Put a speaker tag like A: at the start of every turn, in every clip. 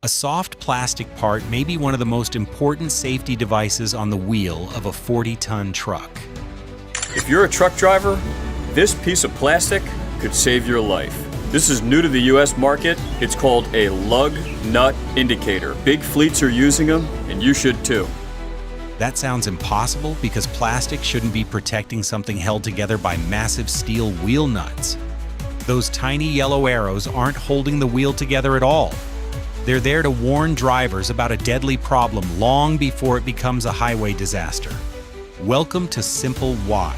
A: A soft plastic part may be one of the most important safety devices on the wheel of a 40-ton truck.
B: If you're a truck driver, this piece of plastic could save your life. This is new to the US market. It's called a lug nut indicator. Big fleets are using them, and you should too.
A: That sounds impossible because plastic shouldn't be protecting something held together by massive steel wheel nuts. Those tiny yellow arrows aren't holding the wheel together at all. They're there to warn drivers about a deadly problem long before it becomes a highway disaster. Welcome to Simple Why.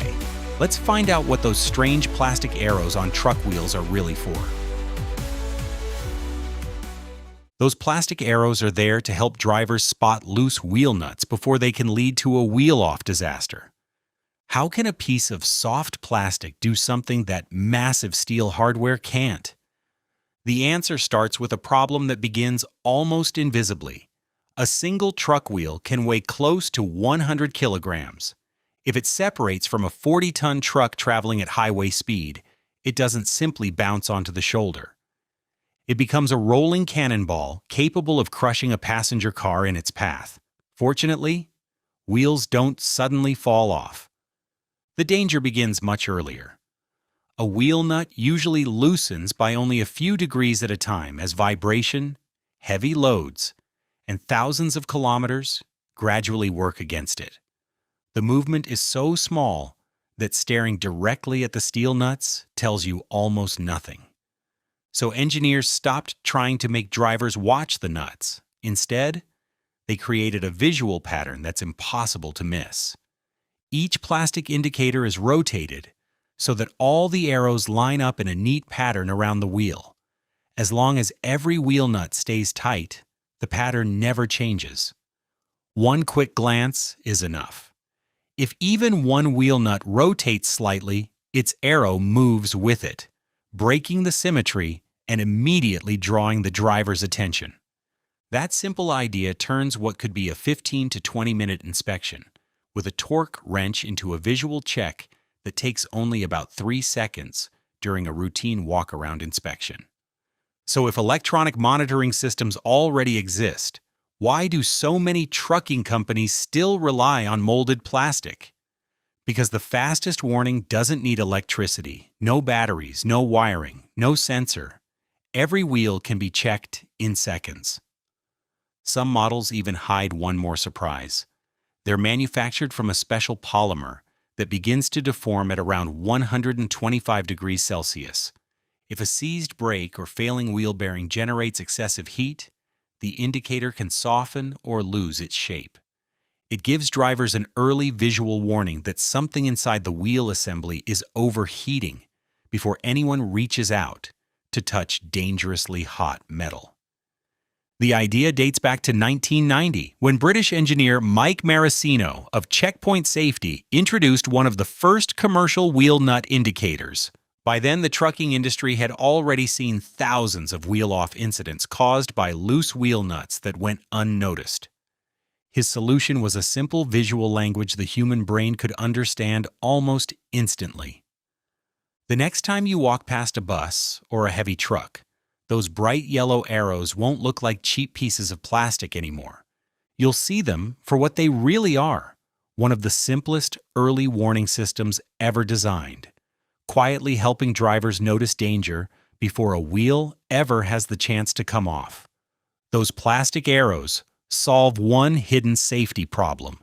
A: Let's find out what those strange plastic arrows on truck wheels are really for. Those plastic arrows are there to help drivers spot loose wheel nuts before they can lead to a wheel-off disaster. How can a piece of soft plastic do something that massive steel hardware can't? The answer starts with a problem that begins almost invisibly. A single truck wheel can weigh close to 100 kilograms. If it separates from a 40-ton truck traveling at highway speed, it doesn't simply bounce onto the shoulder. It becomes a rolling cannonball capable of crushing a passenger car in its path. Fortunately, wheels don't suddenly fall off. The danger begins much earlier. A wheel nut usually loosens by only a few degrees at a time as vibration, heavy loads, and thousands of kilometers gradually work against it. The movement is so small that staring directly at the steel nuts tells you almost nothing. So engineers stopped trying to make drivers watch the nuts. Instead, they created a visual pattern that's impossible to miss. Each plastic indicator is rotated so that all the arrows line up in a neat pattern around the wheel. As long as every wheel nut stays tight, the pattern never changes. One quick glance is enough. If even one wheel nut rotates slightly, its arrow moves with it, breaking the symmetry and immediately drawing the driver's attention. That simple idea turns what could be a 15 to 20-minute inspection with a torque wrench into a visual check that takes only about 3 seconds during a routine walk-around inspection. So if electronic monitoring systems already exist, why do so many trucking companies still rely on molded plastic? Because the fastest warning doesn't need electricity, no batteries, no wiring, no sensor. Every wheel can be checked in seconds. Some models even hide one more surprise. They're manufactured from a special polymer that begins to deform at around 125 degrees Celsius. If a seized brake or failing wheel bearing generates excessive heat, the indicator can soften or lose its shape. It gives drivers an early visual warning that something inside the wheel assembly is overheating before anyone reaches out to touch dangerously hot metal. The idea dates back to 1990, when British engineer Mike Maracino of Checkpoint Safety introduced one of the first commercial wheel nut indicators. By then, the trucking industry had already seen thousands of wheel-off incidents caused by loose wheel nuts that went unnoticed. His solution was a simple visual language the human brain could understand almost instantly. The next time you walk past a bus or a heavy truck, those bright yellow arrows won't look like cheap pieces of plastic anymore. You'll see them for what they really are, one of the simplest early warning systems ever designed, quietly helping drivers notice danger before a wheel ever has the chance to come off. Those plastic arrows solve one hidden safety problem.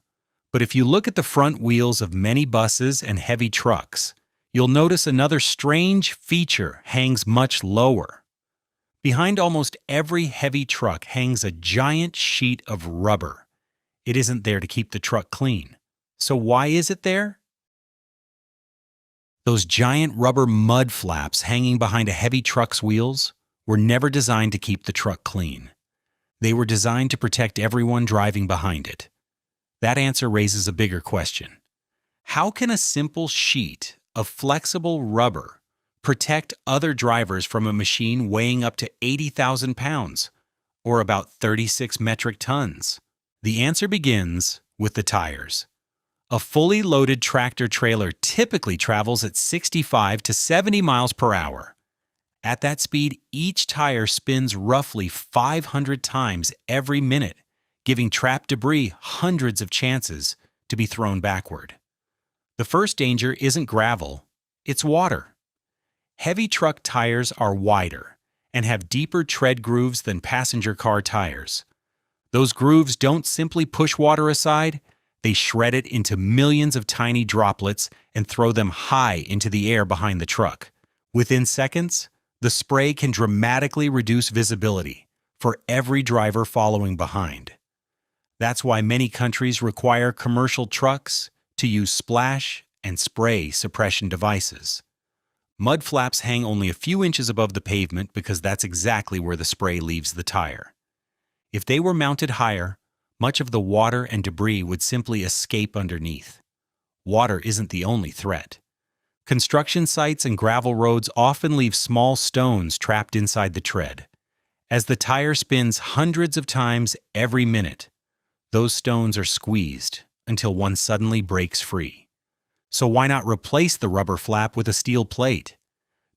A: But if you look at the front wheels of many buses and heavy trucks, you'll notice another strange feature hangs much lower. Behind almost every heavy truck hangs a giant sheet of rubber. It isn't there to keep the truck clean. So why is it there? Those giant rubber mud flaps hanging behind a heavy truck's wheels were never designed to keep the truck clean. They were designed to protect everyone driving behind it. That answer raises a bigger question. How can a simple sheet of flexible rubber protect other drivers from a machine weighing up to 80,000 pounds, or about 36 metric tons? The answer begins with the tires. A fully loaded tractor trailer typically travels at 65 to 70 miles per hour. At that speed, each tire spins roughly 500 times every minute, giving trapped debris hundreds of chances to be thrown backward. The first danger isn't gravel, it's water. Heavy truck tires are wider and have deeper tread grooves than passenger car tires. Those grooves don't simply push water aside, they shred it into millions of tiny droplets and throw them high into the air behind the truck. Within seconds, the spray can dramatically reduce visibility for every driver following behind. That's why many countries require commercial trucks to use splash and spray suppression devices. Mud flaps hang only a few inches above the pavement because that's exactly where the spray leaves the tire. If they were mounted higher, much of the water and debris would simply escape underneath. Water isn't the only threat. Construction sites and gravel roads often leave small stones trapped inside the tread. As the tire spins hundreds of times every minute, those stones are squeezed until one suddenly breaks free. So why not replace the rubber flap with a steel plate?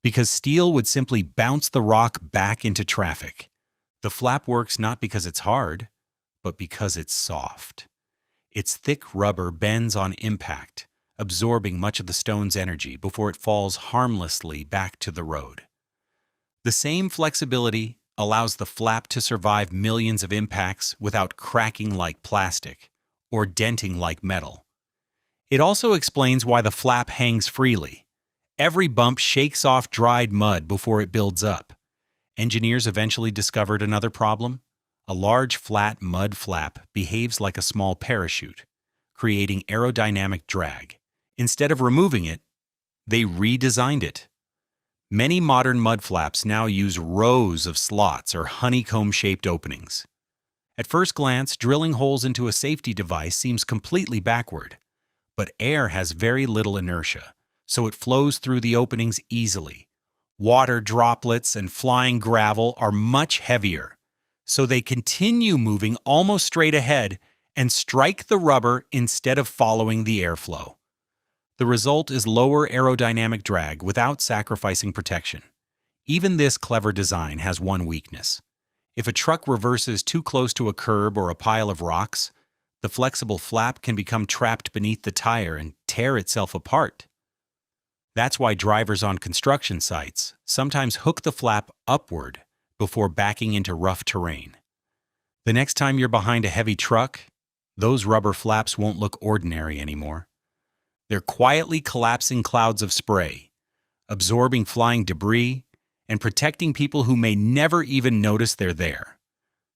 A: Because steel would simply bounce the rock back into traffic. The flap works not because it's hard, but because it's soft. Its thick rubber bends on impact, absorbing much of the stone's energy before it falls harmlessly back to the road. The same flexibility allows the flap to survive millions of impacts without cracking like plastic or denting like metal. It also explains why the flap hangs freely. Every bump shakes off dried mud before it builds up. Engineers eventually discovered another problem. A large flat mud flap behaves like a small parachute, creating aerodynamic drag. Instead of removing it, they redesigned it. Many modern mud flaps now use rows of slots or honeycomb-shaped openings. At first glance, drilling holes into a safety device seems completely backward, but air has very little inertia, so it flows through the openings easily. Water droplets and flying gravel are much heavier, so they continue moving almost straight ahead and strike the rubber instead of following the airflow. The result is lower aerodynamic drag without sacrificing protection. Even this clever design has one weakness. If a truck reverses too close to a curb or a pile of rocks, the flexible flap can become trapped beneath the tire and tear itself apart. That's why drivers on construction sites sometimes hook the flap upward before backing into rough terrain. The next time you're behind a heavy truck, those rubber flaps won't look ordinary anymore. They're quietly collapsing clouds of spray, absorbing flying debris, and protecting people who may never even notice they're there.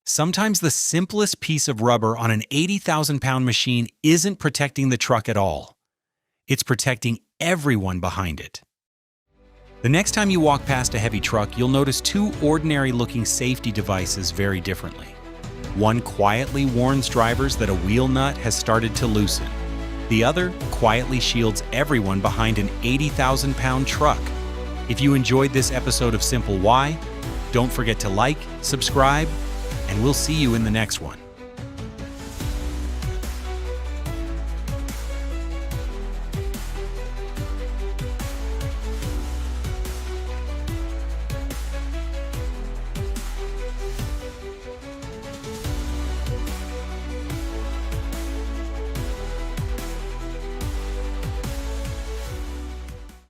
A: Sometimes the simplest piece of rubber on an 80,000-pound machine isn't protecting the truck at all. It's protecting everyone behind it. The next time you walk past a heavy truck, you'll notice two ordinary-looking safety devices very differently. One quietly warns drivers that a wheel nut has started to loosen. The other quietly shields everyone behind an 80,000-pound truck. If you enjoyed this episode of Simple Why, don't forget to like, subscribe, and we'll see you in the next one.